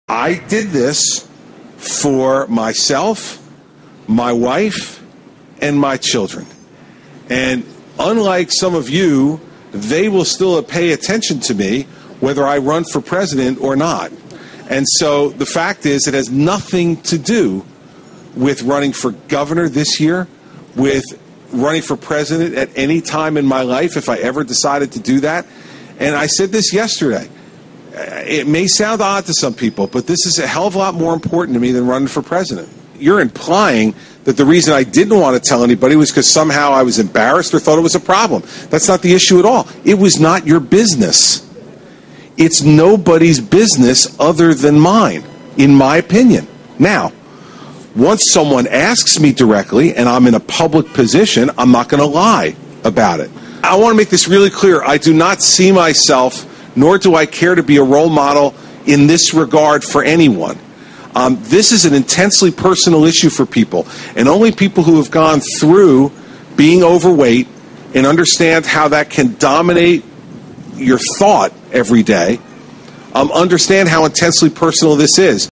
I did this for myself, my wife, and my children. And unlike some of you, they will still pay attention to me whether I run for president or not. And so the fact is, it has nothing to do with running for governor this year, with running for president at any time in my life if I ever decided to do that. And I said this yesterday. It may sound odd to some people, but this is a hell of a lot more important to me than running for president. You're implying that the reason I didn't want to tell anybody was because somehow I was embarrassed or thought it was a problem. That's not the issue at all. It was not your business. It's nobody's business other than mine, in my opinion. Now, once someone asks me directly and I'm in a public position, I'm not going to lie about it. I want to make this really clear. I do not see myself, nor do I care to be a role model in this regard for anyone. This is an intensely personal issue for people, and only people who have gone through being overweight and understand how that can dominate your thought every day understand how intensely personal this is.